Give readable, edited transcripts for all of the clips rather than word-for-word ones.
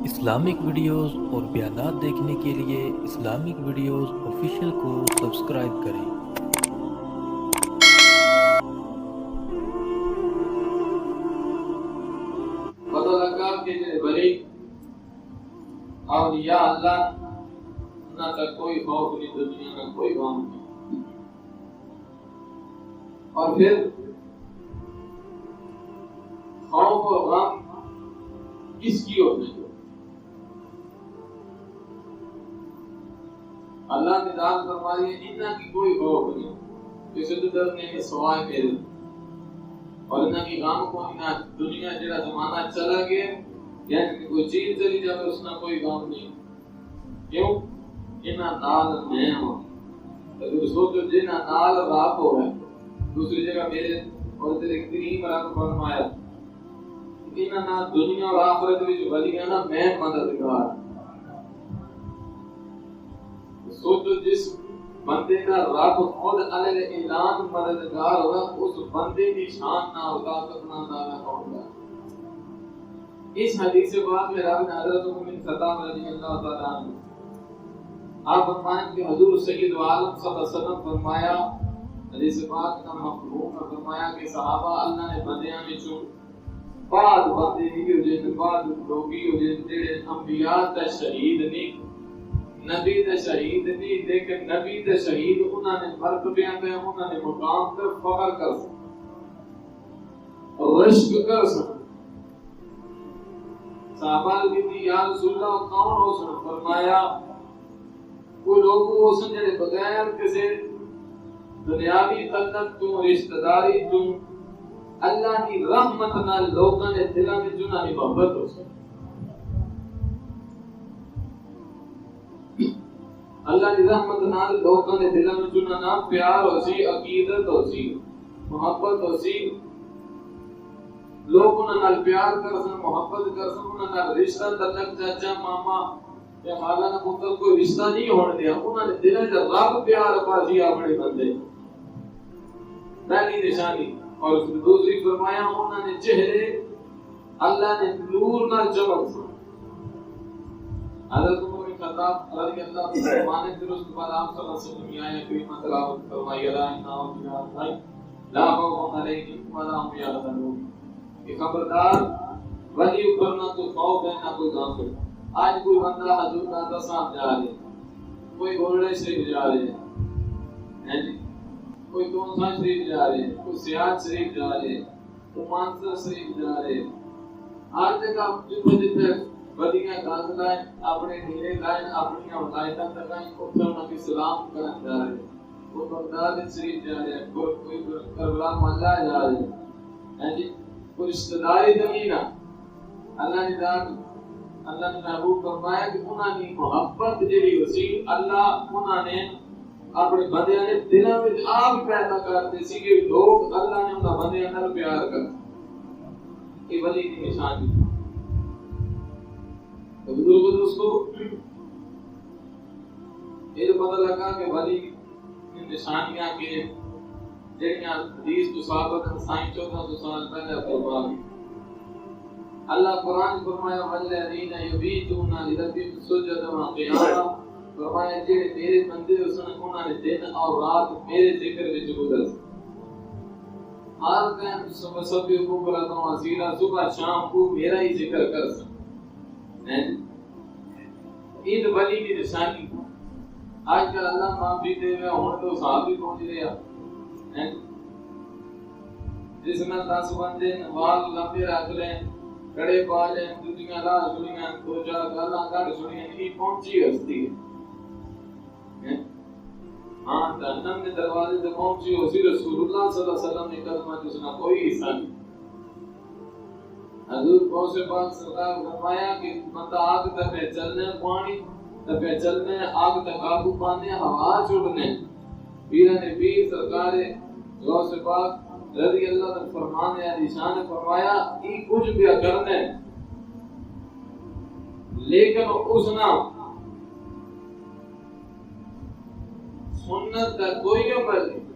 Islamic videos اور بیانات دیکھنے کے لیے اسلامک ویڈیوز آفیشیل کو سبسکرائب کریں۔ پتہ لگا کہ بڑی اولیاء اللہ نہ کا کوئی خوف نہیں دنیا میں کوئی غم نہیں، اور پھر خوف اور غم کس کی ہوتے ہیں؟ اللہ نے دان فرمائی ہے انہاں کی کوئی خوف نہیں، کسی تو ڈرنے کے سوائے میرے، اور انہاں کی غم کو انہاں دنیا جڑا زمانہ چلا گیا یعنی کہ کوئی چیز چلی جائے اس میں کوئی غم نہیں، کیوں؟ انہاں نال میں ہوں۔ اگر سوچو جنہاں نال رب ہو ہے دوسری جگہ میرے اور تیرے کریم رب فرمایا انہاں نال دنیا اور آخرت وچ ولی ہے نا میں مددگار۔ سوچو جس بندے کا رب خود علیہ اعلان مددگار ہوگا اس بندے کی شان نہ ہوگا کتنا زیادہ ہوگا۔ اس حدیث پاک میں رب نے حضرت عمر بن خطاب رضی اللہ تعالیٰ عنہ آپ فرمائیں کہ حضور سید عالم صلی اللہ علیہ وسلم فرمایا حدیث پاک کا مفہوم میں فرمایا کہ صحابہ اللہ نے بندیاں وچوں بعد بندے ہی ہو جن بعد لوگی ہو جن جڑے انبیاء تے شہید نہیں نبی تے شہید نہیں، لیکن نبی تے شہید انہاں نے مرتبیاں تے انہاں نے مقام تے فخر کر سکتے رشک کر سکتے۔ صحابہ کی یا رسول اللہ کون ہو سن؟ فرمایا وہ لوگ ہو سن جڑے بغیر کسی دنیاوی تعلق تو رشتہ داری تو اللہ کی رحمت نال لوگاں نے دلاں وچ انہاں دی محبت ہو سن۔ اللہ کی رحمت نال لوگاں دے دلاں وچ انہاں نال پیار ہو سی، عقیدت ہو سی، محبت ہو سی، لوگ انہاں نال پیار کر سن، محبت کر سن، انہاں نال رشتہ تعلق چاچا ماما یا خالہ نہ پتر کوئی رشتہ نہیں ہونے دیا، انہاں دے دلاں وچ رب پیار بازی اپنے بندے پہلی نشانی۔ اور دوسری فرمایا انہاں نے چہرے اللہ نے نور نال چمک سن۔ حضرت خطاب رضی اللہ عنہ مانے درست بعد آپ صلی اللہ علیہ وسلم کی آیت کریمہ تلاوت فرمائی لا الہ الا اللہ لا خوف علیہم ولا هم یحزنون کہ خبردار ولی اوپر نہ تو خوف ہے نہ کوئی غم ہے۔ آج کوئی بندہ حضور کا دساں جا رہے کوئی گولڑے شریف جا رہے ہیں جی، کوئی کونسا شریف جا رہے ہیں، کوئی سیاحت شریف جا رہے ہیں، کوئی مانسر شریف جا رہے ہیں، ہر جگہ جتنے ودیاں گاند لائن اپنے ڈیرے لائن اپنی ولایتاں لگائیں اتھے انہاں کی سلام کرن جا رہے ہیں، کوئی بغداد شریف جا رہے ہیں، کوئی کربلا محلہ جا رہے ہیں جی، کوئی رشتہ داری زمینہ اللہ نے دان اللہ نے محبوب فرمایا کہ انہاں کی محبت جڑی وسیع اللہ انہاں نے اپنے بندیاں نے دلاں وچ آپ پیدا کرتے سی کہ لوگ اللہ نے انہاں بندیاں نال پیار کر یہ ولی کی نشانی۔ بزرگ دوستو یہ پتہ لگا کہ ولی کی نشانیاں کے جڑیاں حدیث تو ثابت سائیں 1400 سال پہلے فرما گئی۔ اللہ قرآن فرمایا والذین یبیتون لربہم سجدا وقیاما، فرمایا جڑے میرے بندے سن انہاں نے دن اور رات میرے ذکر وچ گزر ہر دن صبح صبح کو بلاتا ہوں اصیلا صبح شام کو میرا ہی ذکر کر سن۔ عید ولی کی نشانی آج کل اللہ معافی دے رہا ہوں تو صاحب بھی پہنچ رہا جس میں 10 بندے وال لمبے رکھ لیں کڑے پا لیں دنیا لا سنیاں دو چار گالاں کر سنیاں نہیں پہنچی ہستی ہے۔ ہاں جہنم کے دروازے سے پہنچی ہو سی رسول اللہ صلی اللہ علیہ وسلم نے کلمہ جس کا کوئی حصہ نہیں۔ حضور کو سے پاک سرکار فرمایا کہ بندہ آگ تک چلنے پانی تک چلنے آگ تک قابو پانے ہوا چھوڑنے پیران پیر سرکار غوث پاک رضی اللہ عنہ فرمانے علی شان فرمایا ای کچھ بھی کرنے لیکن اس نہ سنت کا کوئی عمل نہیں،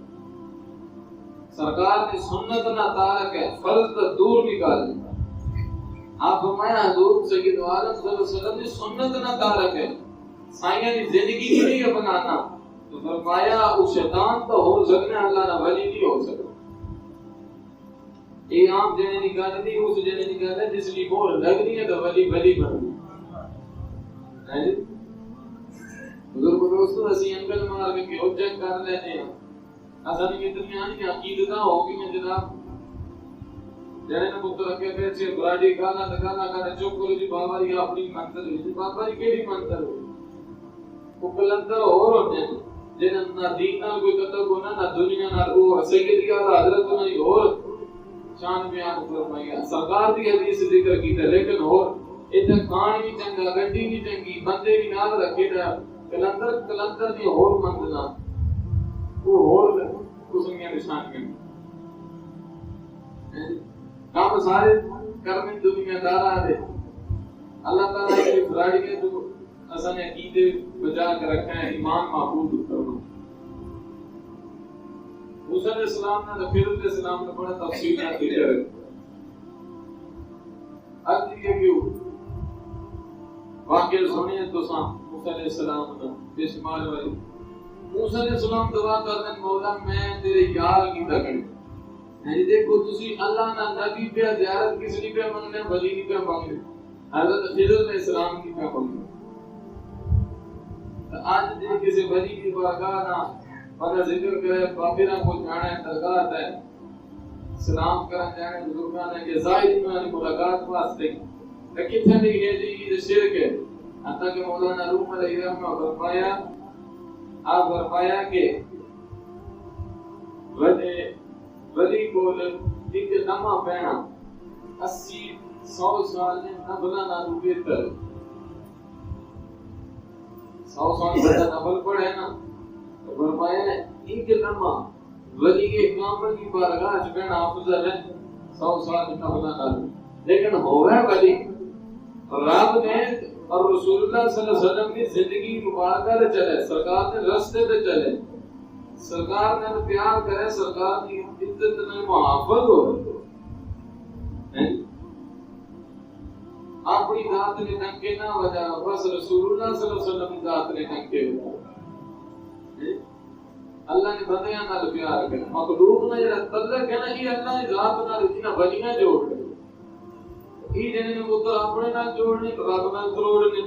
سرکار نے سنت نہ تارک ہے فرض تو دور نکال دیا۔ آپ فرمایا حضور سید عالم صلی اللہ علیہ وسلم نے سنت نہ تارک ہے سائیں دی زندگی کی نہیں اپنانا تو فرمایا وہ شیطان تو ہو سکنا اللہ نہ ولی نہیں ہو سکتا یہ عام جنے نکال دی اس جنے نکال ہے جس کی بور لگ رہی ہے تو ولی ولی بن گئی بزرگ دوستو اسی انگل مار کے حجت کر لیتے ہیں اصل کی دنیا نہیں عقیدت ہو گئی جناب جنے نے پتر کے پیچھے براڈی گانا دگانا کرے چپ کرو جی بابا جی اپنی منتر ہے بابا جی کیڑی منتر ہے وہ کلندر اور ہوتے ہیں جنہاں نہ دین نال کوئی قطب ہونا نہ دنیا نال وہ سیدی اعلی حضرت نہیں اور شان بیان فرمایا سرکار دی حدیث ذکر کیتا لیکن اور اتنا کھان بھی چنگا گڈی بھی چنگی بندے بھی نال رکھے دا کلندر دی اور منزلا وہ اور کسمیاں نشان کے کام سارے کرنے دنیا دارا دے اللہ تعالیٰ کی فراڈی کے جو اصل عقیدے بجا کر رکھا ہے ایمان محفوظ کرنا موسیٰ علیہ السلام نے خضر علیہ السلام نے بڑا تفصیل نہ ذکر ہے عرض یہ کیوں واقعہ سنیے تو موسیٰ علیہ السلام نے بے شمار والی موسیٰ علیہ السلام دعا کرنے مولا میں تیرے یار کی تکڑی یعنی دیکھو تسی اللہ نہ نبی پہ زیارت کس لیے پہ منگنے ولی نہیں پہ منگنے حضرت خضر علیہ السلام کی پہ منگنے آج دے کسی ولی کی بارگاہ نہ مگر ذکر کرے بابیرہ کو جانا ہے درگاہ ہے سلام کرن جانے بزرگان ہے کہ زائد میں ملاقات واسطے لیکن تھے نہیں ہے جی یہ شرک ہے حتیٰ کہ مولانا روم علیہ رحمہ فرمایا آپ فرمایا کہ ولی کو ایک نمہ پہنا 80-100 سال میں نبلا نہ روپے کر 100 سال بڑا نبل پڑھے نا تو فرمایا ایک نمہ ولی کے اقامت کی بارگاہ چکنا افضل ہے 100 سال میں نبلا نہ روپے لیکن ہو رہا ہے ولی رب نے اور رسول اللہ صلی اللہ علیہ وسلم کی زندگی مبارکہ سے چلے سرکار نے رستے پہ چلے سرکار نے پیار کرے سرکار کی عزت میں محافظ ہو اپنی ذات نے ڈنکے نہ بجا بس رسول اللہ صلی اللہ علیہ وسلم کی ذات نے ڈنکے بجا اللہ نے بندیاں نال پیار کرے مخلوق نے جڑا تعلق ہے نا یہ اللہ کی ذات نال اتنا بڑیاں جوڑ کے یہ جنے نے پتر اپنے نال جوڑنے رب نال جوڑنے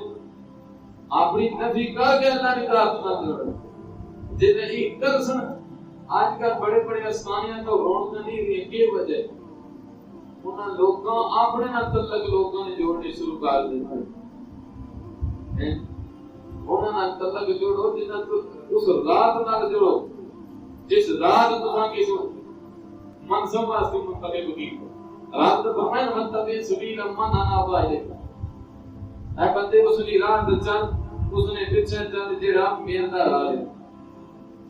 اپنی نفی کر کے اللہ کی ذات نال جوڑنے جتنے ایک درسن آج کل بڑے بڑے اسمانیاں تو رونق نہیں رہی کی وجہ انہاں لوگوں اپنے نال تعلق لوگوں نے جوڑنے شروع کر دیتا ہے انہاں نال تعلق جوڑو جنہاں اس رات نال جوڑو جس رات تساں کس منصب واسطے منتخب کی رات تو فرمایا منتخب سبیل من انا باہر اے بندے اس دی راہ چل اس نے پیچھے چل جڑا میرا راہ ہے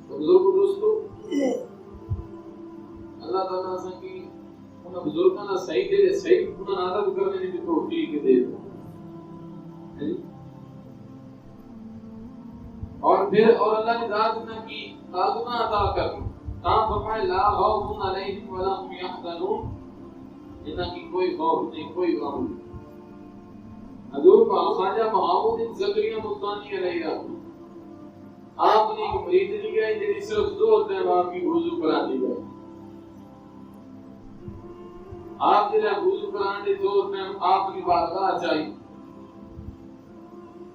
بزرگ دوستو اللہ تعالیٰ سے کی انہاں بزرگاں دا صحیح دے صحیح انہاں عادت کرنے دی توفیق دے اور پھر اور اللہ نے ذات نے کی تعظیم عطا کر کہاں فرمائے لا خوف علیہم ولا هم يحزنون انہاں کی کوئی خوف نہیں کوئی غم نہیں حضور خواجہ محمود زکریا ملتانی علیہ السلام آپ نے ایک مرید لی گئی جنہی صرف 2 دن آپ کی وضو کرانے گئے آپ جنہی وضو کرانے 2 دن آپ کی بارگاہ چاہیے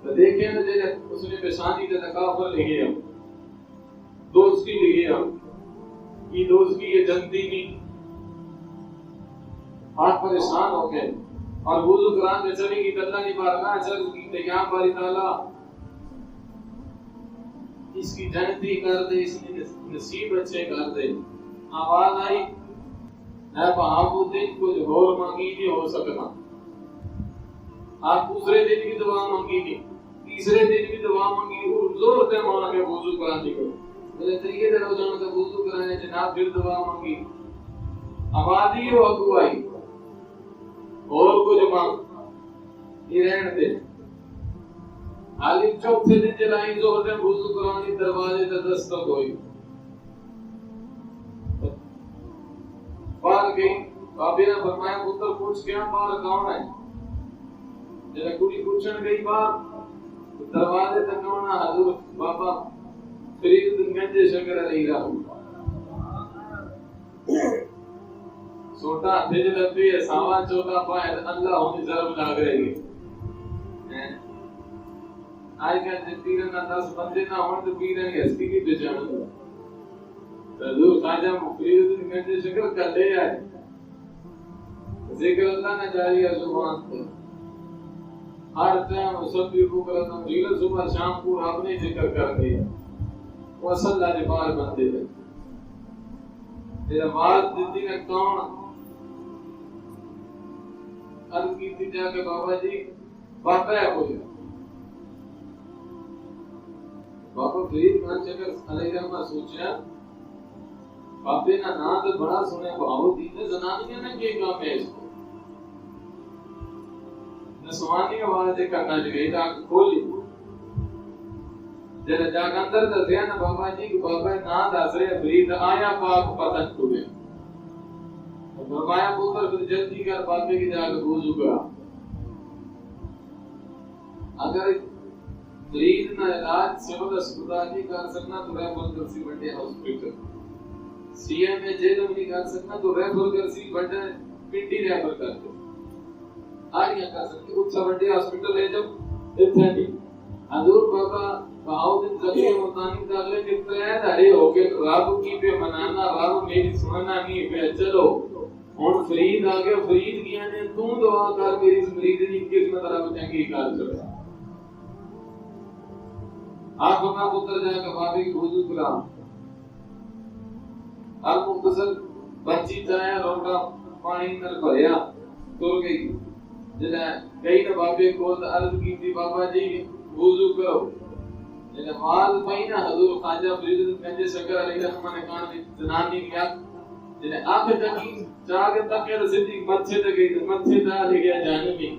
تو دیکھیں نا جنہی اس نے پیشانی کا تکافر لگے ہم دوستی لگے ہم یہ دوستی یہ جنتی نہیں آپ پریشان ہو گئے اور وضو کرانے چلی گی اللہ کی بارگاہ چل گی تو یہاں باری تعالیٰ اس کی جنتی کر دے اس کی نصیب اچھے کر دے آواز آئی اے بہاؤدین کچھ اور مانگی نہیں ہو سکنا آپ دوسرے دن بھی دعا مانگی نہیں تیسرے دن بھی دعا مانگی اور زور سے مانا کے وضو کرانے کو مجھے طریقے سے روزانہ کا وضو کرانے جناب پھر دعا مانگی آواز ہی ہو اگو آئی اور کچھ مانگ یہ رہن دے علی چوتھے دن جلائی زور نے وضو کرانی دروازے سے دستک ہوئی باہر گئی بابی نے فرمایا پتر پوچھ کیا باہر کون ہے جب کڑی پوچھن گئی بات دروازے تک ہونا حضور بابا فرید گنج شکر علیہ رہا سوٹا بھیج لبی ہے سامان چوکا پائے اللہ ہونی ضرب لاگ رہی ہے آئی کہتے پیرن نہ 10 بندے نہ ہون تو پیرن کی ہستی کی پہچان ہو حضور خواجہ فرید گنج شکر کر لے آئے ذکر اللہ نے جاری ہے زبان پر ہر ٹائم سبھی بکرتم جیل صبح شام کو اپنے ذکر کر دیا وہ اصل اللہ نے بار بندے ہیں تیرا بات دیتی نے کون عرض کی تھی جا کے بابا جی بابا ہے کوئی بابا فرید گنج شکر علیہ رحمہ سوچیا بابے نا نام تو بڑا سنے بابو دین زنانیاں نے کیا کام ہے اس کو نسوانی آواز کرنا چاہیے جا کھولی جب جا کے اندر دسیا نا بابا جی کہ بابا نا دس رہے فرید آیا پاک پتن کو گیا فرمایا پتر پھر جلدی کر بابے کی جا کے وضو کرا اگر فرید نہ علاج سول اسپتال نہیں کر سکنا تو ریفر کر سی بڑے ہاسپٹل سی ایم اے جیل میں نہیں کر سکنا تو ریفر کر سی بڑے پنڈی ریفر کر دو آریاں کر سکتے اس بڑے ہاسپٹل ہے جب اتنے نہیں حضور بابا بہاؤ دن زبیر مطانی داخلے کہتے ہیں دھڑے ہو کے رب کی پہ منانا رب میری سننا نہیں پہ چلو اور فرید آگے فرید کیا نے تو دعا کر میری فرید کی قسمت رب چنگی کر چڑھا آپ اپنا پتر جا کے بابے کی وضو کرا اب مختصر بچی چاہے روٹا پانی اندر بھریا تر گئی جنہیں کئی نے بابے کو عرض کی تھی بابا جی وضو کرو جنہیں مال پہینا حضور خواجہ فرید گنج شکر علیہ رحمہ نے کہا زنانی کیا جنہیں آنکھ تکی چاہ کے تکے تو صدیق مچھے تک گئی تو مچھے تک لے گیا جانبی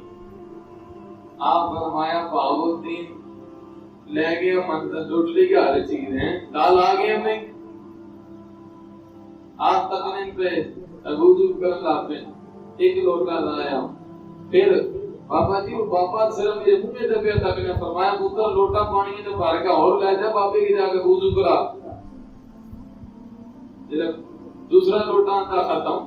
آپ فرمایا باو دین لے گیا منتر لوٹ لے گیا ہر چیز ہیں دال آگئے ہمیں آپ تقنین پہ وضو کر لاپیں ایک لوٹا لایا پھر بابا جی وہ بابا صرف میرے منہ میں دبیا تک نے فرمایا پتر لوٹا پانی نے بھر کا اور لے جا بابے کی جا کے وضو کرا جب دوسرا لوٹا تھا ختم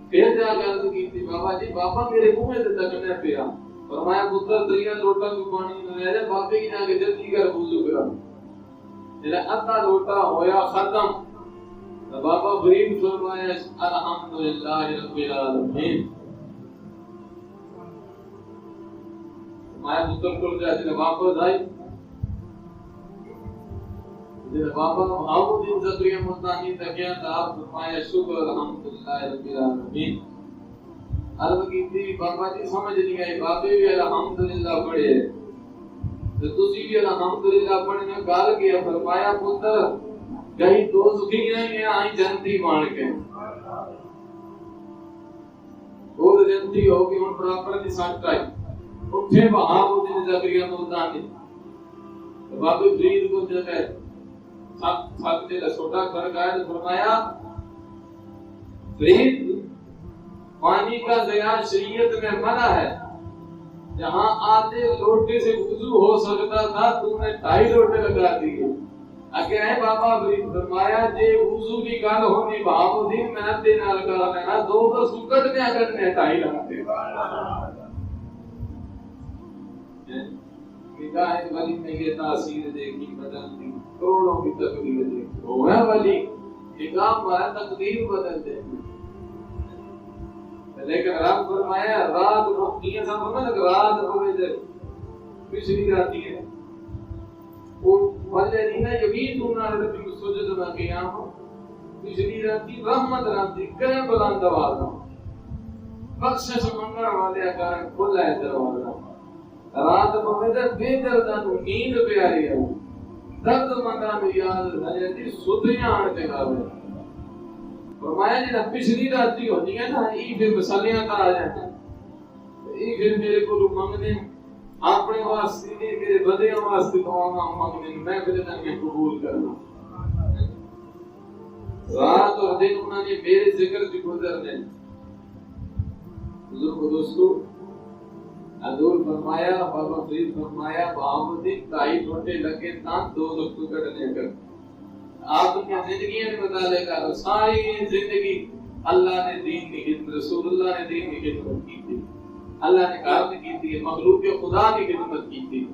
پھر جا کے عرض کی تھی بابا جی بابا میرے منہ میں تک نے پیا فرمایا پتر دریا لوٹا بھی پانی لے جا بابے کی جا کے جلدی کر وضو کرا جب ادھا لوٹا ہویا ختم بابا فرید فرمایا الحمدللہ رب العالمین مایا پتر کو جاتے نے واپس آئی جب بابا محمود زکریا ملتانی تکیا تھا فرمایا شکر الحمدللہ رب العالمین عرض کی تھی بابا جی سمجھ نہیں آئی بابے بھی الحمدللہ پڑھے تو تسی بھی الحمدللہ پڑھنے گال کیا فرمایا پتر کہیں دو سکھیاں ہیں آئی جنتی بان کے وہ جنتی ہوگی ان پراپر کی سانٹائی اٹھے وہاں وہ دن زکریا ملتانی بابے فرید کو جگہ ساتھ نے چھوٹا کر گایا تو فرمایا فرید پانی کا ضیاع شریعت میں منع ہے جہاں آدھے لوٹے سے وضو ہو سکتا تھا تو نے 2.5 لوٹے لگا دیے اگر ہے بابا فرید فرمایا جے وضو کی گل ہونی بابو دین محنت دے نال کر لینا دو تو سکٹ میں اگر نے 2.5 لگا دے نگاہ ولی میں یہ تاثیر دیکھی بدل دی کروڑوں کی تقدیر دیکھی وہ ہے ولی نگاہ ہمارا تقدیر بدل دے لیکن رب فرمایا رات یہ سب فرمایا کہ رات ہوئے جب پچھلی راتی ہے وہ والذین یبیتون لربہم سجدا وقیاما پچھلی راتی رحمت راتی کرے بلند آواز بخشش منگنے والے کارن کھلا ہے دروازہ رات میں بے درد نیند پیاری ہے درد مندہ میں یاد حضرت سدیاں آن کے گاوے فرمایا جی پچھلی راتی ہوتی ہے نا یہ پھر مسلیاں کا آ جاتا ہے یہ پھر میرے کو منگنے اپنے واسطے میرے بدیاں واسطے دعا مانگنے میں پھر تنگے قبول کرنا رات اور دن انہوں نے میرے ذکر سے گزرنے بزرگ دوستو فرمایا بابا فرید فرمایا بابودی تائی ٹھوٹے لگے تان دو دکھ کٹنے کر آپ کی زندگی میں بتا لے گا ساری زندگی اللہ نے دین کی خدمت رسول اللہ نے دین کی خدمت کی تھی اللہ نے کار کی تھی مخلوق کے خدا کی خدمت کی تھی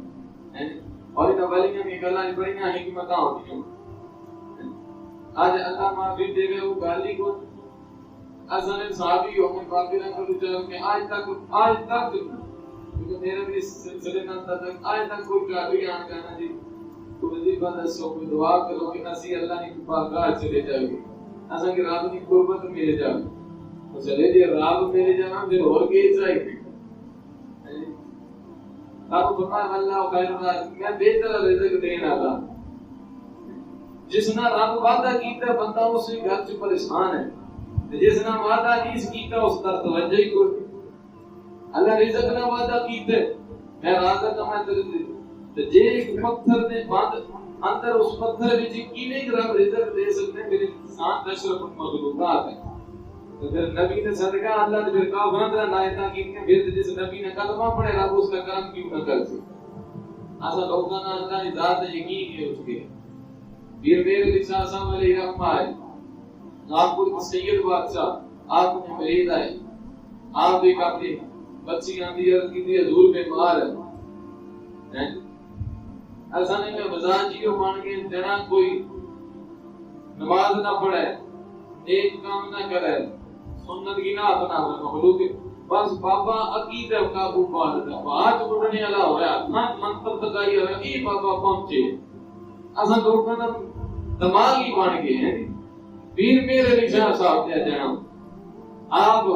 اور ان ولیوں میں اللہ نے بڑی حکمتاں ہوتی ہیں آج اللہ معافی دے گئے وہ گالی کو اصل صحابی ہو میں باقیرہ کو چاہوں کہ آج تک کیونکہ میرے بھی سلسلے میں تک آج تک کوئی کاری آن کہنا جی تو وظیفہ دسو کوئی دعا کرو کہ اسی اللہ نے پاکار چلے جائے گی اصل کہ رب کی قربت میرے جائے تو چلے جی رب میرے جانا پھر اور کے چاہیے آپ فرمایا اللہ خیر الرازق میں بہتر رزق دینا تھا جس نے رب وعدہ کیتا بندہ اس کے گھر سے پریشان ہے جس نے وعدہ نہیں کیتا اس پر توجہ ہی کوئی اللہ رزق نے وعدہ کیتا میں رازق میں تے جے ایک پتھر نے بند اندر اس پتھر وچ کینے رب رزق دے سکتے میرے انسان اشرف المخلوقات ہے تو پھر نبی نے صدقہ اللہ نے پھر کہا بندہ نایتا کی پھر جس نبی نے کلمہ پڑھے رب اس کا کرم کیوں نہ کر سکے ایسا لوگوں نے اللہ کی ذات یقین ہے اس کے پھر میرے لسان صاحب علیہ رحمہ ہے آپ کو سید بادشاہ آپ نے مرید آئے آپ ایک اپنی بچی آندھی عرض کی تھی حضور بیمار ہے ایسا نہیں کہ بزان جیو مان کے جنا کوئی نماز نہ پڑھے نیک کام نہ کرے سنت کی نہ اپنا مخلوق بس بابا عقیدہ قابو پا لیتا ہاتھ اٹھنے والا ہو رہا تھا منتر تکائی ہو رہا یہ بابا پہنچے ایسا لوگوں نے دماغ ہی بن گئے ہیں پیر میرے نشان صاحب دیا جانا آپ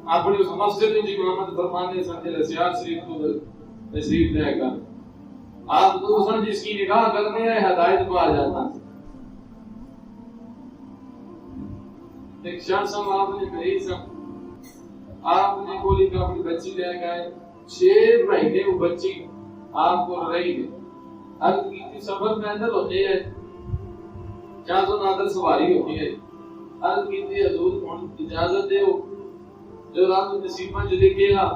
اپنے اس مسجد کی امامت فرمانے سمجھے سیار شریف کو تشریف لے کر آپ دوسرا جس کی نگاہ کرنے ہیں ہدایت میں آ جاتا ایک شخص آپ نے مریض آپ نے بولی کہ اپنی بچی لے گئے 6 مہینے وہ بچی آپ کو رہی ہے عرض کی تھی سفر میں اندر ہوتے ہیں جہاں تو نادر سواری ہوتی ہے عرض کی تھی حضور اجازت دے جو رات نصیبہ جو لکھے گا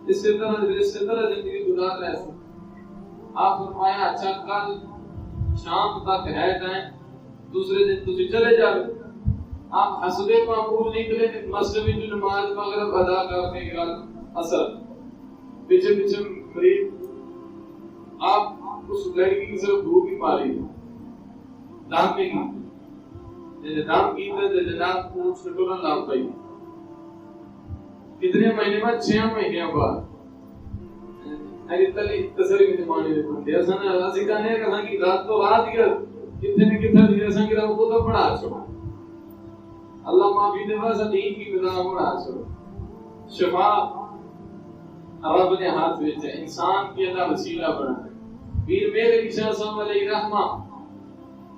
اس سے طرح زندگی گزار رہے ہیں آپ فرمایا اچھا کل شام تک ہے ٹائم دوسرے دن تسی چلے جاؤ آپ حسب معمول نکلے مسجد میں نماز مغرب ادا کرنے کے بعد اثر پیچھے مریض آپ اس لڑکی کی صرف بھوک ہی ماری دام میں کی دام کی تو جناب کو سٹورا لاپ پائی کتنے مہینے بعد 6 مہینے بعد اتلی تصری میں مانی نے پڑھتے ایسا نہ راضی کا نہیں کہا کہ رات تو رات گیا کتنے دیر ایسا کہ رب کو تو پڑھا چھوڑا اللہ معافی دے واسا دین کی بنا پڑھا چھوڑا شفا رب نے ہاتھ بھیجا انسان کی اللہ وسیلہ بنا ہے پیر میرے شاہ صاحب علیہ رحمہ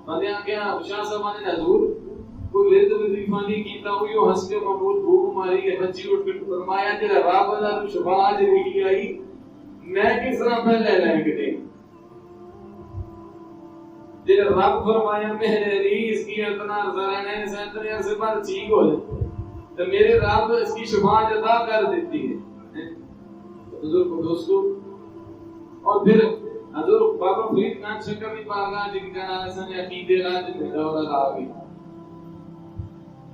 بندیاں کیا شاہ صاحب نے حضور کوئی ورد وظیفہ نہیں کیتا ہوئی وہ ہنس کے معمول بھوک ماری ہے بچی اٹھ کے فرمایا جڑا رب اللہ شفا اج ریڑی آئی میں کس طرح پہلے لے گئے جب رب فرمایا میرے ریس کی اتنا زرانے سے اتنے عرصے بعد ٹھیک ہو جائے تو میرے رب اس کی شفا عطا کر دیتی ہے حضور کو دوستو اور پھر حضور بابا فرید خان شکر بھی پاگا جن کا نام سن عقیدے راج میں دورہ آ گئی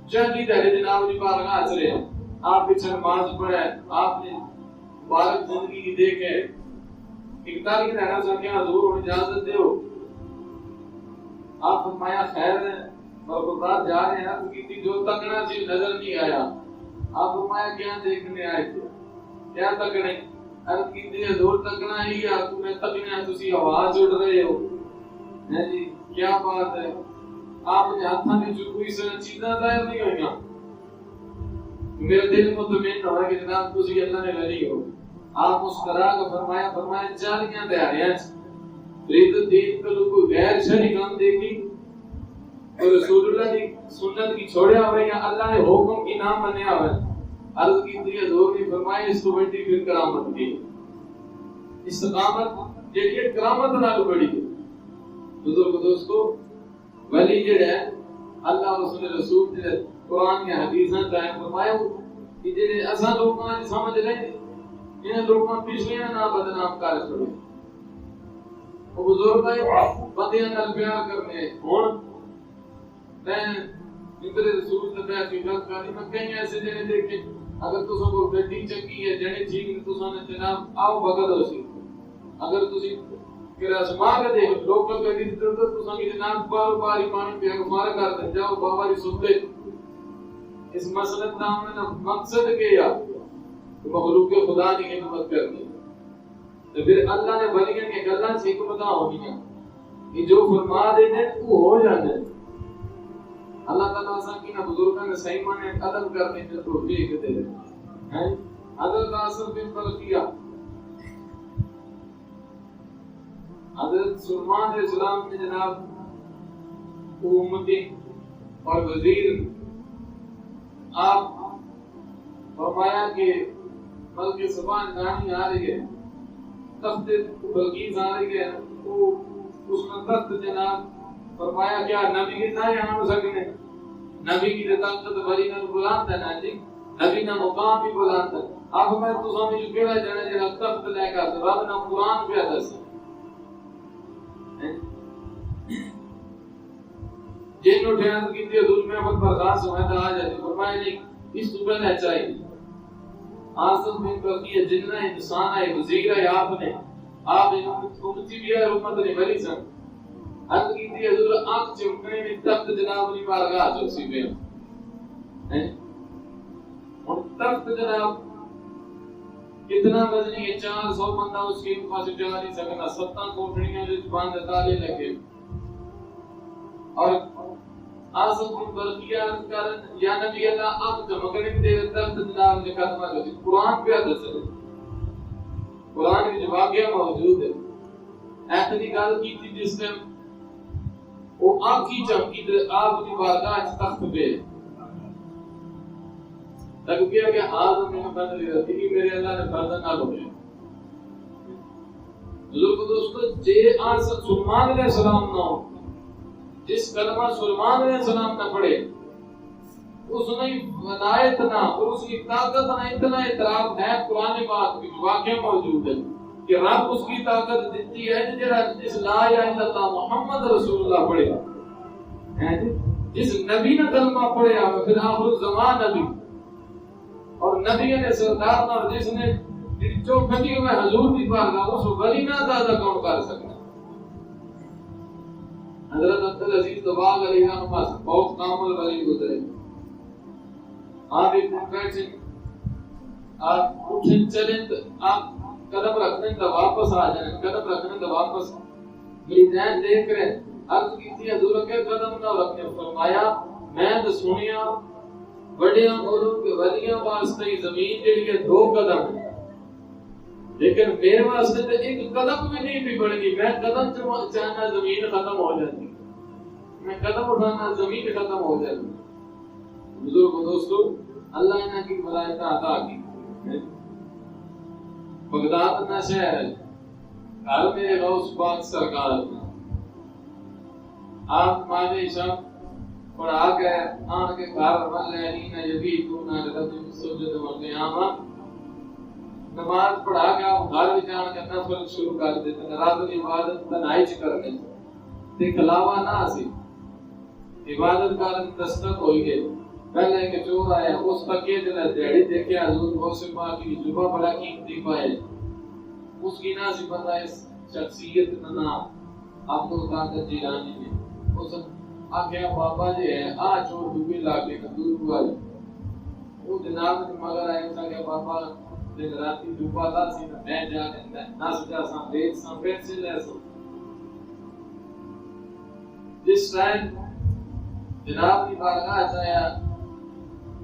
چاہتی تھے جناب جی پاگا چلے آپ پیچھے نماز پڑھے آپ نے مبارک زندگی کی دیکھے اقتدار کی رہنا چاہتے ہیں حضور اجازت دے آپ فرمایا خیر ہے برکتات جا رہے ہیں کسی جو تکنا چیز نظر نہیں آیا آپ فرمایا کیا دیکھنے آئے تھے کیا تکنے عرض کی تھی حضور تکنا ہی آپ کو میں تکنے تسی آواز اڑ رہے ہو ہے جی کیا بات ہے آپ نے ہاتھاں میں جو کوئی چیزاں ظاہر نہیں ہوئیاں میرے دل مطمئن ہوا کہ جناب تسی اللہ نے ولی ہو آپ مسکرا کر فرمایا چالیاں دیاریاں فرید الدین کو کوئی غیر شرعی کام دیکھی اور رسول اللہ کی سنت کی چھوڑیا ہوئے یا اللہ نے حکم کی نام منیا ہوئے عرض کی تھی حضور نے فرمایا اس کو بڑی پھر کرامت کی استقامت جیڑی کرامت نال بڑی ہے بزرگ دوستو ولی جڑا ہے اللہ رسول رسول قرآن کی حدیثاں قائم فرمایا کہ جڑے اساں لوکاں سمجھ لیں انہیں لوگوں پچھلے نہ بدنام کر چھوڑے وہ بزرگ بندیاں نال پیار کرنے ہوں میں اندر رسول تے بیٹھ کے گل کرنی میں کئی ایسے جنے دیکھے اگر تساں کو گڈی چنگی ہے جنے ٹھیک نہیں تساں نے جناب آؤ بغل ہو سی اگر تسی کہ رسما کے دیکھ لوکل گڈی تے تساں کی جناب بار بار پانی پیا کے مار کر دے جاؤ بابا جی سن لے اس مسئلے کا مقصد کیا مخلوق خدا کی خدمت کرنی تو پھر اللہ نے ولیاں کی گلاں سے حکمتاں ہونیاں کہ جو فرما دے نے وہ ہو جانے اللہ تعالیٰ کی نہ بزرگوں نے صحیح معنی ادب کرنے کی توفیق دے ہیں حضرت آصف بن برقیہ حضرت سلمان علیہ السلام نے جناب امتی اور وزیر آپ فرمایا کہ بلکہ زبان نانی آ رہی ہے تخت بلقیس آ رہی ہے وہ اس میں تخت جناب فرمایا کیا نبی کی سائے یہاں ہو سکنے نبی کی طاقت بڑی نہ بلند ہے نا جی نبی نہ مقام بھی بلند ہے اب میں تو سامنے جو کہڑا جانا جڑا تخت لے کر رب نہ قرآن پہ دس جن کو ٹھہر کی تھی حضور میں خود برخاست ہوئے تھا آ جاتی فرمایا نہیں اس تو پہلے چاہیے آصف بن برقیہ جنہ انسان ہے وزیر ہے آپ نے آپ امتی بھی ہے امت نے بری سن حد کی تھی حضور آنکھ چمکنے میں تخت جناب نے بارگاہ جو سی پہ اور تخت جناب کتنا وزنی ہے 400 بندہ اس کے پاس جا نہیں سکنا 7 کوٹڑیاں جو باندھ تالے لگے اور آصف بن برقیہ کرن یا نبی اللہ آنکھ چمکنے میں دے تخت جناب نے قدمہ جو قرآن پہ دس ہے قرآن کی جوابیہ موجود ہے ایتنی گال کی تھی جس نے وہ آپ کی چمکی تے آپ کی بارگاہ تخت پہ تک کیا کہ آج میں نے بند لیا تھی کہ میرے اللہ نے فرض نہ ہوئے بزرگ دوستو جے آصف سلمان علیہ السلام نہ ہو جس کلمہ سلمان علیہ السلام نہ پڑھے اس نے ولایت نہ اور اس کی طاقت نہ اتنا اعتراف ہے قرآن پاک کی واقعہ موجود ہے کہ رب اس کی طاقت دیتی ہے جس لا الہ الا اللہ محمد رسول اللہ پڑھے جس نبی نے کلمہ پڑھا پھر آخر الزمان نبی اور نبی نے سردار اور جس نے جو کبھی میں حضور کی بارگاہ اس ولی نہ زیادہ کون کر سکتا حضرت عبدالعزیز دباغ علیہ السلام بہت کامل ولی گزرے آپ ایک بیٹھیں آپ اٹھیں چلیں آپ قدم رکھنے تو واپس آ جائیں قدم رکھنے تو واپس میری ذہن دیکھ رہے عرض کی تھی حضور کے قدم نہ رکھنے فرمایا میں تو سنیا بڑیاں بولوں کہ ولیاں واسطے زمین جڑی ہے 2 قدم ہے لیکن میرے واسطے تو ایک قدم بھی نہیں بھی بڑھنی میں قدم چاہنا زمین ختم ہو جاتی میں قدم اٹھانا زمین ختم ہو جاتی بزرگ دوستو اللہ نے کی ملائکہ عطا کی بغداد نہ شہر ہے گھر میرے غوث پاک سرکار آپ مانے شب پڑھا گئے آن کے گھر واللین یبیتون لربهم سجدا وقیاما نماز پڑھا کے آپ گھر میں جان کے نفل شروع کر دیتے رات کی عبادت تنہائی چ کرنے تے خلاوا نہ سی عبادت کرن دستک ہوئی گئی پہلے کہ چور آیا اس تکیے جلے دیڑی دیکھے حضور غوث پاک کی جبہ بڑا قیمتی پائے اس کی ناسی بندہ اس شخصیت نہ عبد القادر جیلانی نے اس آگیا بابا جی ہے آ چور ڈوبی لاگے دور ہوا وہ جناب نے مگر آئے اس آگیا بابا دن راتی ڈوبا تھا سی میں جا کے نہ سجا ساں بیت ساں بیت سے لے سو جس ٹائم جناب کی بارگاہ جایا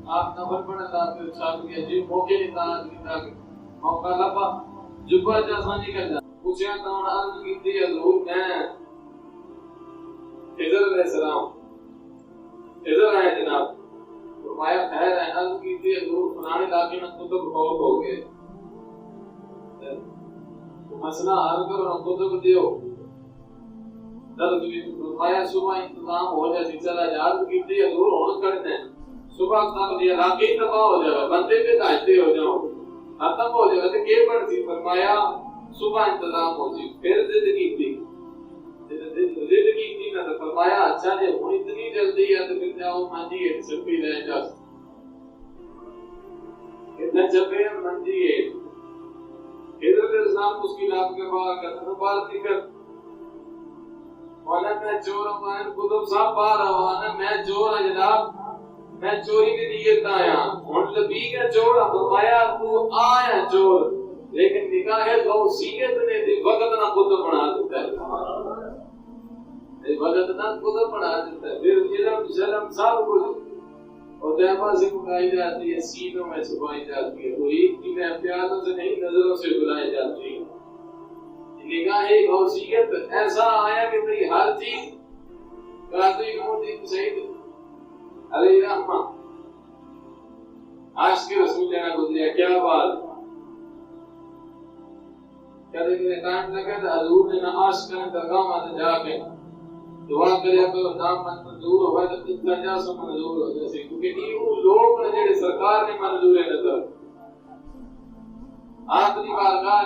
آپ نمبر پڑھنا تھا چاہت گیا جی موقع نہیں تھا موقع لبا جبہ جیسا نکل جا پوچھا کون عرض کی تھی حضور میں خضر علیہ السلام خضر آئے جناب فرمایا خیر ہے عرض کی تھی حضور فلانے علاقے میں کتب خوف ہو گئے مسئلہ حل کرو نہ کتب دیو درد بھی فرمایا صبح انتظام ہو جائے چلا جا عرض کی تھی حضور ہون کرتے ہیں صبح تک یہ علاقے ہی تباہ ہو جائے گا بندے پہ داعشتے ہو جاؤ ختم ہو جائے تو کیا بن سی؟ فرمایا صبح انتظام ہو جائے. پھر زندگی تھی نہ تو فرمایا اچھا جی ہوں اتنی جلدی ہے تو پھر جاؤ مانجی ہے چھپی رہ جا اتنا چھپے منجی ہے. حضرت اسلام اس کی نام کے بعد کرتا بات نہیں کر وانا میں چور ہوں. قطب صاحب باہر آوانا میں چور ہوں جناب, میں چوری کی نیت نہ آیا ہوں لبی کا چور. فرمایا تو آیا چور لیکن نگاہ غوثیت نے دی وقت نہ قطب بنا دیتا ہے, وقت نہ قطب بنا دیتا ہے. پھر علم شرم سب کچھ اور دہما سے مکائی جاتی ہے, سینوں میں چھپائی جاتی ہے. تو ایک کی میں پیاروں سے نہیں نظروں سے بلائی جاتی ہے. نگاہ غوثیت ایسا آیا کہ بھئی ہر چیز قاضی الدین سعید علیہ رحمہ عاشق رسول جانا گزریا. کیا بات کہتے کہ ٹائم لگا تو حضور نے نہ عاشق کرنے درگاہ میں جا کے دعا کریا تو نام منظور ہوا تو اتنا جا سو منظور ہو جیسے کیونکہ یہ لوگ نے جڑے سرکار نے منظور ہے نظر آخری بارگاہ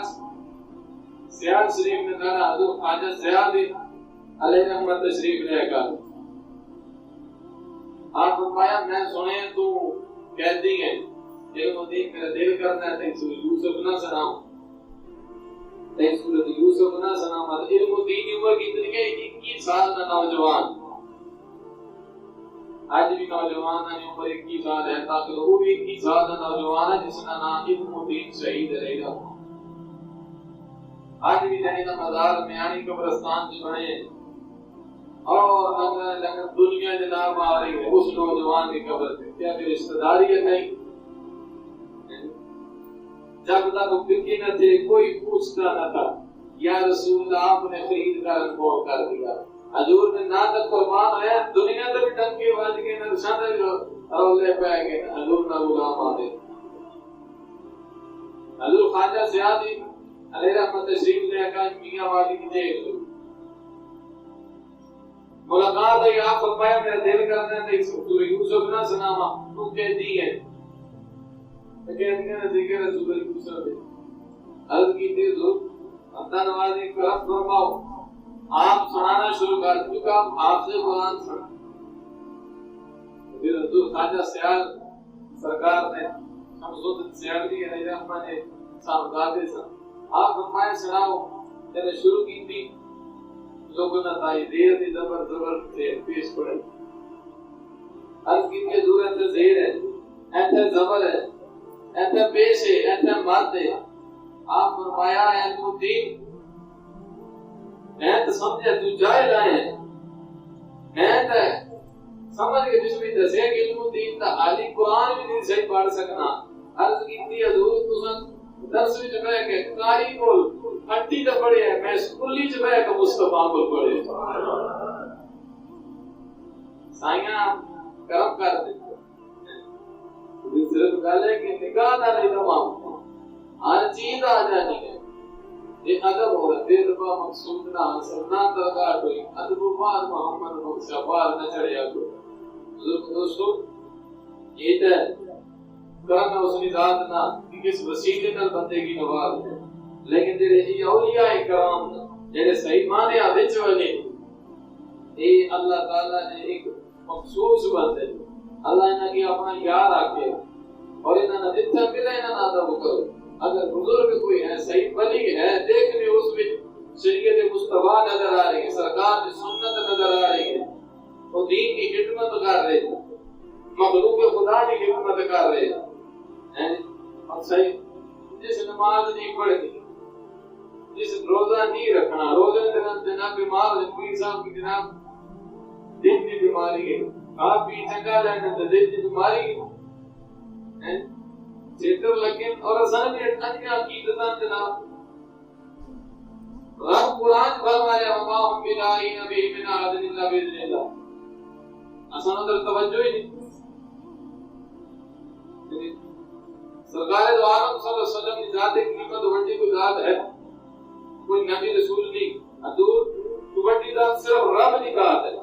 سیاد شریف نے کہا حضور خواجہ سیاد علیہ رحمت تشریف لے کر آپ فرمایا میں سنے تو کہتی ہیں علم الدین میرا دل کرنا ہے تین سورہ یوسف نہ سناؤں, تین سورہ یوسف نہ سناؤں. علم الدین کی عمر کتنی ہے؟ 21 سال کا نوجوان. آج بھی نوجوان ہے, عمر 21 سال ہے, تاکہ وہ بھی 21 سال کا نوجوان ہے جس کا نام علم الدین شہید رہے گا. آج بھی جہاں کا مزار میانی قبرستان جو بنے اور لنگر دنیا جناب آ رہی ہے اس نوجوان کی قبر پہ. کیا پھر رشتہ داری ہے؟ نہیں. جب تک فکر نہ تھے کوئی پوچھتا نہ تھا یا رسول اللہ آپ نے خرید کر انبور کر دیا. حضور نے نہ تک قربان ہے دنیا تک بھی ٹنکے بج کے نہ شاندر رولے پہ گئے حضور نہ غلام آدھے. حضور خواجہ سیادی علیہ رحمت تشریف لے کر میاں والی کی دیکھ لو ملاقات ہے. آپ فرمایا میرا دل کرنا ہے سورہ یوسف نہ سناوا تو کہتی ہے کہتی ہے ذکر سورہ یوسف ہے. عرض کی تھی حضور اللہ نوازی کرم فرماؤ آپ سنانا شروع کر چکا آپ سے قرآن سنا. پھر حضور خواجہ سیال سرکار نے شمس سیالوی علیہ رحمہ نے سامدادے سن آپ فرمائے سناؤ. میں نے شروع کی تھی لوگوں نے تائی دیر دی زبر سے پیش پڑے. عرض کی کہ حضور ایسے زیر ہے ایسے زبر ہے ایسے پیش ہے ایسے مد ہے. آپ فرمایا علم الدین میں تو سمجھے تو جائے لائے ہیں میں تو سمجھ کے جس بھی دسے کہ علم الدین تا عالی قرآن بھی نہیں صحیح پڑھ سکنا. عرض کی تھی حضور تساں درس وچ بیٹھ کے قاری کول ہٹی تے پڑھے ہے میں سکولی وچ بیٹھ کے مصطفی کول پڑھے. سائیاں کرم کر دے یہ صرف گل ہے کہ نگاہ نہ نہیں تمام ہر چیز آ جانی ہے. یہ ادب ہو رہا دل با مقصود نہ حاصل نہ درگاہ کوئی ادب بعد محمد بخشا بار نہ چڑھیا کو. دوستو یہ تے کرنا اس کی ذات نہ کس وسیلے نال بندے کی نواز ہے لیکن جڑے اولیاء کرام جڑے صحیح معنی وچ والے اے اللہ تعالی نے ایک مخصوص بندے اللہ انہاں کی اپنا یار رکھے اور انہاں نے جتنا ملے انہاں دا کرو. اگر بزرگ کوئی ہے صحیح ولی ہے دیکھنے اس وچ شریعت مصطفی نظر آ رہی ہے سرکار کی سنت نظر آ رہی ہے وہ دین کی خدمت کر رہے ہیں مخلوق خدا کی خدمت کر رہے ہیں اور صحیح جس نماز نہیں پڑھنی جس روزہ نہیں رکھنا روزے جناب بیمار ہے کوئی صاحب کی جناب دل کی بیماری ہے آپ بھی چنگا لینا تو دل کی بیماری ہے چیتر لیکن اور اصل میں انہی عقیدتاں جناب رب قرآن فرمایا وما هم بِنَائِنَ بِهِ مِنْ أَحَدٍ إِلَّا بِإِذْنِ اللَّهِ اصل ادھر توجہ ہی نہیں. سرکار دو عالم صلی اللہ علیہ وسلم کی ذات قیمت وڈی کوئی ذات ہے کوئی نبی رسول نہیں حضور تو وڈی ذات صرف رب کی ذات ہے.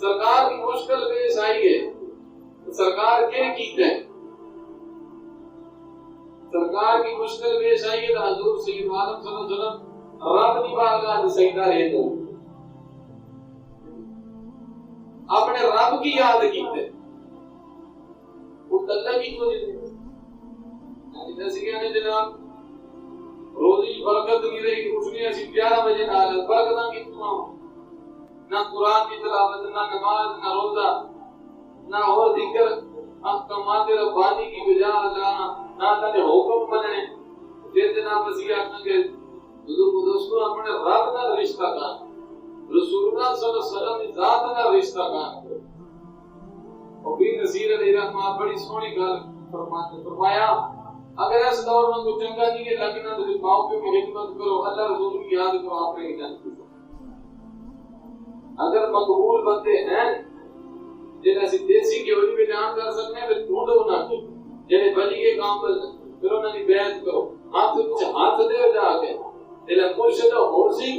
سرکار کی مشکل پیش آئی ہے سرکار کیا کیتے ہیں سرکار کی مشکل پیش آئی ہے تو حضور سید عالم صلی اللہ علیہ وسلم رب کی بارگاہ میں سجدہ رہے تو اپنے رب کی یاد کیتے وہ اللہ کی کو جیسے کہ جناب روزی برکت نہیں رہی اٹھنے اسی 11 بجے نہ برکتاں کتنا نہ قرآن کی تلاوت نہ نماز نہ روزہ نہ اور ذکر احکامات ربانی کی بجا لانا نہ اللہ کے حکم مننے پھر جناب مسیح آخنا کہ بزرگ دوستوں اپنے رب کا رشتہ کان رسول اللہ صلی اللہ علیہ وسلم کی ذات کا رشتہ کان اور بھی نصیر علیہ رحمہ بڑی سونی گل فرمایا اگر اس دور میں کوئی چنگا نہیں ہے لگنا تو باپ کی حکمت کرو اللہ رسول کی یاد کرو آپ نے جنت اگر مقبول بندے ہیں جنہیں سی دیسی کی وجہ میں بیان کر سکتے ہیں پھر ڈھونڈو نہ جنہیں بلی کے کام پر پھر انہوں نے بیعت کرو ہاتھ کچھ ہاتھ دے جا کے جنہیں مرشد ہو سی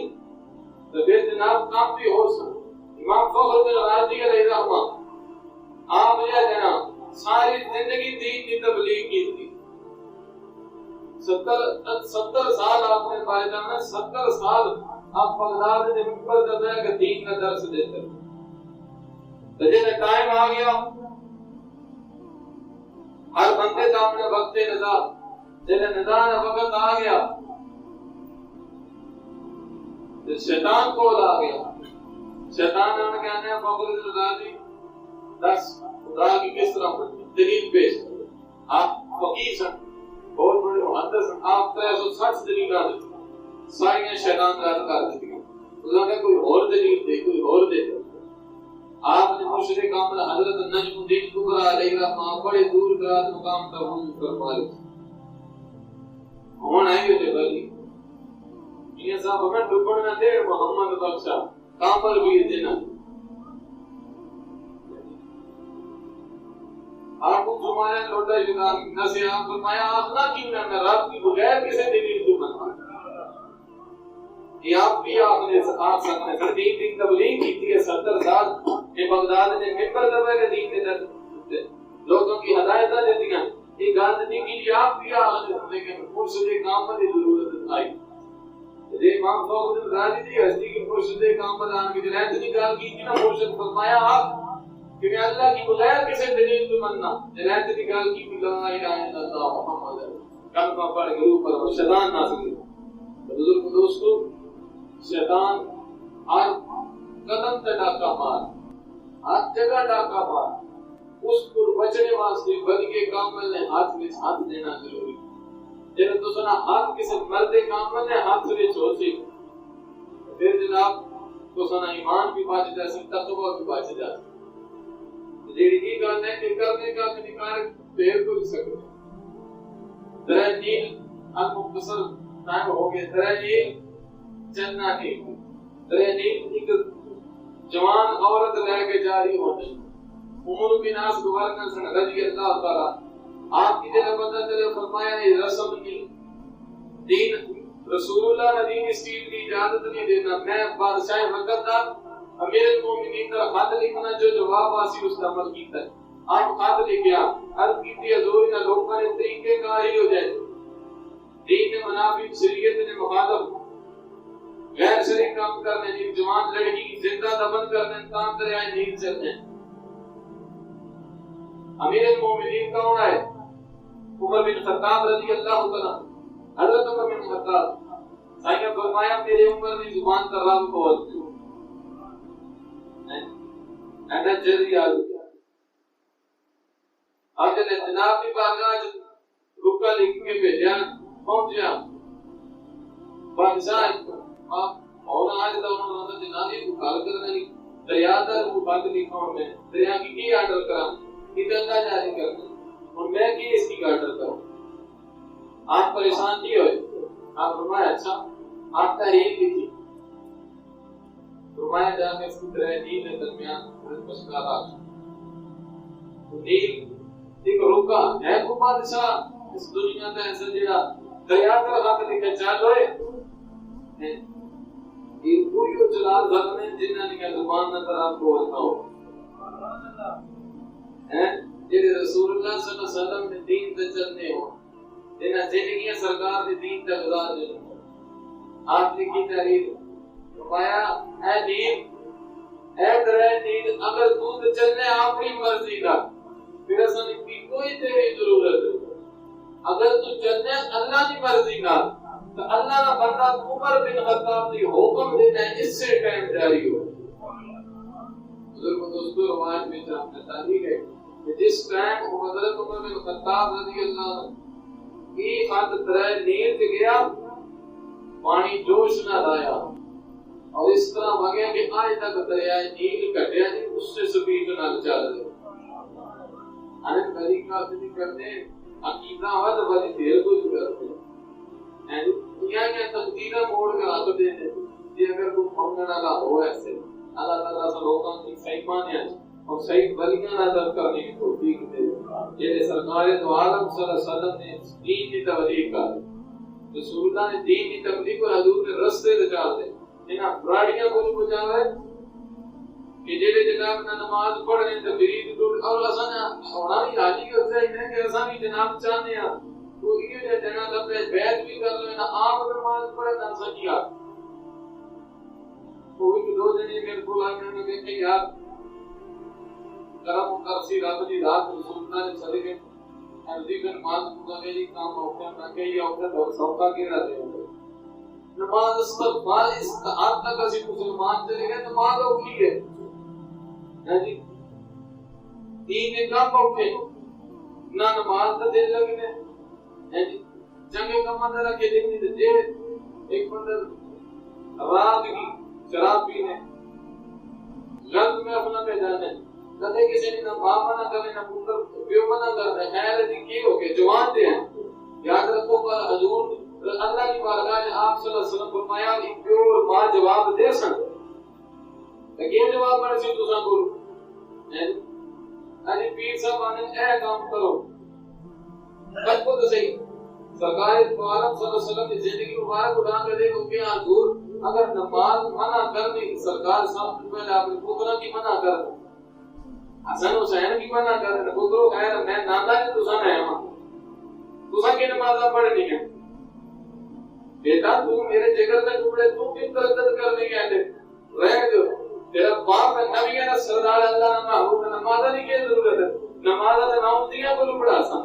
تو پھر جناب کام بھی ہو سکتا امام فخر بن رازی علیہ رحمہ آپ یہ جناب ساری زندگی دین کی تبلیغ کی تھی 70 سال آپ نے پائے جانا 70 سال آپ بغداد میں ممبر پر بیٹھ کر دین کا درس دیتے ہیں تو جب ٹائم آ گیا ہر بندے کا اپنے وقت نظا جب نظا وقت آ گیا تو شیطان کو آ گیا شیطان نے کہنا ہے فخر الرازی دس خدا کی کس طرح دلیل پیش آپ فقیر ہیں بہت بڑے محدث آپ 360 دلیل آ دیتے ساری شیطان کا کر دیتی خدا نے کوئی اور دلیل دے کوئی اور دے آپ نے مرشد کامل حضرت نجم الدین کبریٰ علیہ رحمہ بڑے دور دراز مقام تک پہنچ کر پائے ہون آئی ہوئے بھائی یہ صاحب ہمیں ڈبڑ نہ دے محمد بخشا کامل بھی دینا آپ کو فرمایا لوٹا شکار نسی آپ فرمایا آخنا کیوں نہ میں رب کی بغیر کسے دلیل تو بنوا یہ آپ بھی آپ نے آج سکتے ہیں دین تبلیغ کی تھی 70 سال یہ بغداد نے ممبر دبا کے دین کے در لوگوں کی ہدایتیں دیتی ہیں یہ گاندھی کی لیے آپ بھی آج لیکن مرشد کامل کی ضرورت آئی یہ امام فخر الرازی دی ہستی کی مرشد کامل آن کے جنہیں اتنی گال کی تھی نا مرشد فرمایا آپ کہ میں اللہ کی بغیر کسے دلیل تو مننا جنہیں اتنی گال کی لا الہ الا اللہ محمد کلمہ پڑھ کے اوپر شیطان نہ سکے بزرگ دوستو شیطان ہر قدم تے ڈاکہ مار ہر جگہ ڈاکہ مار اس کو بچنے واسطے بد کے کامل نے ہاتھ میں ہاتھ دینا ضروری جب تو سنا ہاتھ کسی مرد کامل نے ہاتھ سے چھوڑ سی پھر جناب تو سنا ایمان بھی بچ جائے تقوی بھی بچ جائے جیڑی کی گل ہے کہ کرنے کا انکار دیر کو سکتے درہ نیل المختصر ٹائم ہو گیا درہ نیل چلنا نہیں نیل ایک جوان عورت لے کے جاری ہونے عمر بن عاص گورنر سے رضی اللہ تعالی آپ کی جگہ پتہ چلے فرمایا یہ رسم نہیں دین رسول اللہ نے دین اسٹیل کی اجازت نہیں دینا میں بادشاہ وقت دا امیر المومنین کا خط لکھنا جو جواب آسی اس کا عمل کیتا ہے آپ خط لکھیا عرض کیتی حضور نہ لوگوں نے طریقے کار ہی ہو جائے دین نے منافق شریعت نے مخالف غیر شریک کام کرنے نہیں جوان لڑکی زندہ دفن کرنے کام دریائے نہیں چلنے امیر المومنین کون ہے عمر بن خطاب رضی اللہ تعالیٰ حضرت عمر بن خطاب سائیں فرمایا میرے عمر نے زبان کا رب بہت اینا جلدی آ گیا اب جناب کی بارگاہ رکا لکھ کے بھیجا پہنچیا بادشاہ اور آج تو انہوں نے جنابی کو کال کرنا نہیں دریا در کو بند لکھا میں دریا کی آرڈر کرا اتنا جاری کرنا اور میں کی اس کی آرڈر کروں آپ پریشان نہیں ہوئے آپ فرمایا اچھا آپ تحریر لکھی فرمایا جا کے اس کی طرح نیل کے درمیان مشکل آ نیل ایک روکا ہے کو بادشاہ اس دنیا کا ایسا جڑا دریا کر ہاتھ لے کے چل ہوئے یہ کوئی جلال ذات میں جنہاں نے زبان نہ طرف بولتا ہو ہے یہ رسول اللہ صلی اللہ علیہ وسلم نے دین سے چلنے ہو جنہیں زندگیاں سرکار دی دین تے گزار دے آپ نے کی تحریر فرمایا اے دین اے درے دین اگر تو چلنے اپنی مرضی کا پھر اساں کی کوئی تیری ضرورت نہیں اگر تو چلنے اللہ کی مرضی کا تو اللہ کا بندہ عمر بن خطاب کی حکم دینا ہے اس سے ٹائم جاری ہو بزرگ دوستو روایت میں آپ نے تحریر ہے کہ جس ٹائم حضرت عمر بن خطاب رضی اللہ عنہ ایک ہاتھ درے نیل سے گیا پانی جوش نہ لایا اور اس طرح وگیا کہ آج تک دریائے نیل کٹیا نہیں اس سے سپیڈ نہ چل رہے انت طریقہ سے کرتے عقیدہ ود ولی دیر کو کرتے ہیں دنیا کے تقدیرہ موڑ کر آتے دیتے یہ اگر کوئی پھنگنا نہ ہو ایسے اللہ تعالیٰ سے لوگوں کی صحیح مانے اور صحیح بلیاں نظر کرنے کی توفیق دے یہ سرکار دو عالم صلی اللہ علیہ وسلم نے دین کی تبلیغ کر رسول اللہ نے دین کی تبلیغ اور حضور نے رستے نکال دے انہاں براڑیاں کو بچاوے کہ جڑے جناب نہ نماز پڑھنے تے برید اور اساں ہونا نہیں راضی کرتے ہیں کہ اساں بھی جناب چاہتے ہیں تو یہ جناب اپنے بیت بھی کر لو نہ آپ نماز پڑھے نہ سکیا کوئی دو جنے میرے کو آئے میں نے کہ یار کرم کرسی رات دی رات رسول اللہ نے چلے گئے ارضی میں نماز پڑھا میری کام ہوتا ہے کہ یہ ہوتا ہے سوکا کے رہتے ہیں نماز استغفار استعان تک اسی مسلمان چلے گئے نماز اوکھی ہے جی دین نے کام اوکھے نہ نماز کا دل لگنے جی جنگے کا مندر رکھے دن نہیں دے ایک مندر رات کی شراب پینے غلط میں اپنا پہ جانے کدے کسی نے نہ باپ منع کرے نہ پتر پیو منع کرے خیر دی کی ہو کے جوان دے ہیں یاد رکھو پر حضور اللہ کی بارگاہ میں آپ صلی اللہ علیہ وسلم فرمایا کہ پیو ماں جواب دے سن کہ جواب پر سی تو سن گرو ارے پیر صاحب نے اے کام کرو بس کو تو صحیح سرکار دو عالم صلی اللہ علیہ وسلم کی زندگی مبارک اٹھا کر دیکھو کہ حضور اگر نماز منع کرنی سرکار صاحب پہلے اپنے پتروں کی منع کر حسن حسین کی منع کر پتروں خیر میں نانا نے تو سن ہے تسا کی نماز پڑھنی ہے بیٹا تو میرے جگر کے ٹکڑے تو کیوں تردد کرنے کے آتے رہ جو تیرا باپ نبی ہے سردار اللہ نہ محبوب نماز نہیں کی ضرورت ہے نماز کا نام دیا کو پڑھا سا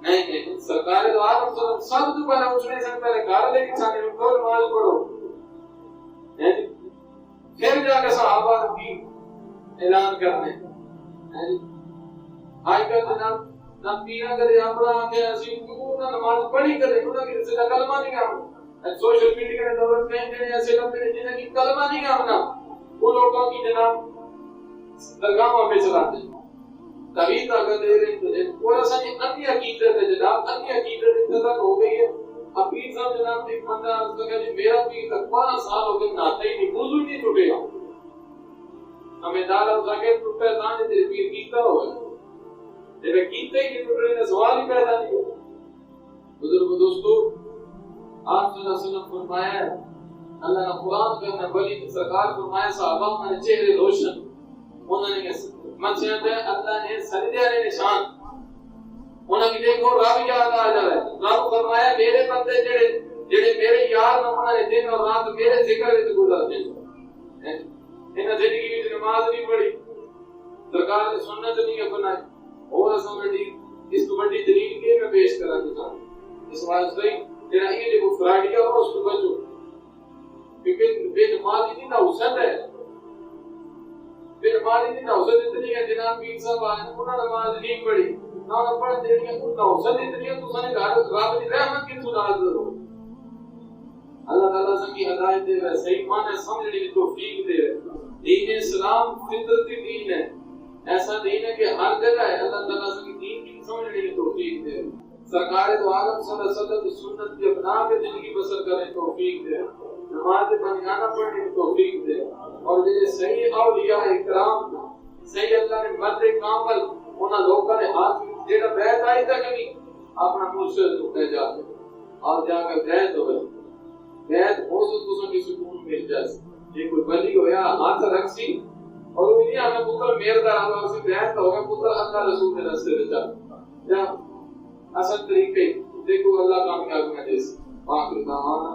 نہیں سرکار دو عالم صلی سب تو پہلے اٹھنے سے پہلے گھر لے کے چاہنے کو نماز پڑھو پھر جا کے صحابہ کی اعلان کرنے آج کل جناب نہ پینا کرے اپنا کہ اسی کیوں نہ نماز پڑھی کرے انہاں کی سے کلمہ نہیں کہا سوشل میڈیا کے دور میں ایسے لوگ ہیں جنہاں کی کلمہ نہیں کہا وہ لوگوں کی جناب درگاہوں پہ چلاتے ہیں تبھی طاقت دے رہے ہیں اور ایسا یہ انہی عقیدت ہے جناب انہی عقیدت اتفاق ہو گئی ہے اب پیر صاحب جناب ایک بندہ اس کا کہ میرا پیر تک 12 سال ہو گئے ناتا ہی نہیں وضو نہیں ٹوٹے گا ہمیں دالا زاکر ٹوٹے تانے تیرے پیر کیتا ہو گئے تیرے کیتے ہی نہیں ٹوٹے نے سوال ہی پیدا نہیں ہو بزرگ دوستو آپ صلی اللہ علیہ وسلم فرمایا ہے اللہ نے قرآن کرنا بلی سرکار فرمایا صحابہ نے چہرے روشن انہوں نے منصیت ہے اللہ نے سجدے والے نشان انہوں نے دیکھو رب یاد آ جائے رب فرمایا میرے بندے جڑے میرے یار انہوں نے دن اور رات میرے ذکر وچ گزارتے ہیں انہاں زندگی وچ نماز نہیں پڑھی سرکار نے سنت نہیں اپنائی اور سمجھی اس کو بڑی دلیل کے میں پیش کرا دیتا اس واسطے تیرا یہ جو فراڈیا ہو اس کو بچو کیونکہ بے نمازی نہیں نہ حسن ہے بے نمازی نہیں نہ حسن اتنی ہے جناب پیر صاحب آئے انہوں نے نماز نہیں پڑھی نہ پڑھ دے رہی ہے نہ حسن اتنی ہے تو سنے گھر رب کی رحمت کی تو نازل ہو اللہ تعالیٰ سے کی ہدایت دے رہے صحیح معنی سمجھنے کی توفیق دے رہے دین اسلام فطرتی دین ہے ایسا دین ہے کہ ہر جگہ ہے اللہ تعالیٰ سے دین کی سمجھنے کی توفیق دے سرکار دو عالم صلی اللہ علیہ وسلم کی سنت کی اپنا کے زندگی بسر کرنے توفیق دے نماز بنیانہ پڑھنے کی توفیق دے اور یہ صحیح اولیاء اکرام صحیح اللہ نے مرد کامل انہاں لوگوں نے ہاتھ جیڑا بیعت آئی تھا کہ اپنا مرشد ہوتے جاتے اور جا کر بیعت ہوئے بیعت ہو تو کی سکون مل جائے یہ کوئی بلی ہویا ہاتھ رکھ سی اور وہ نہیں ہمیں پتر میرے دار اللہ سے بیعت ہوگا پتر اللہ رسول کے رستے میں جا اصل طریقے دیکھو اللہ کامیابیاں دے سی باقی دعوانا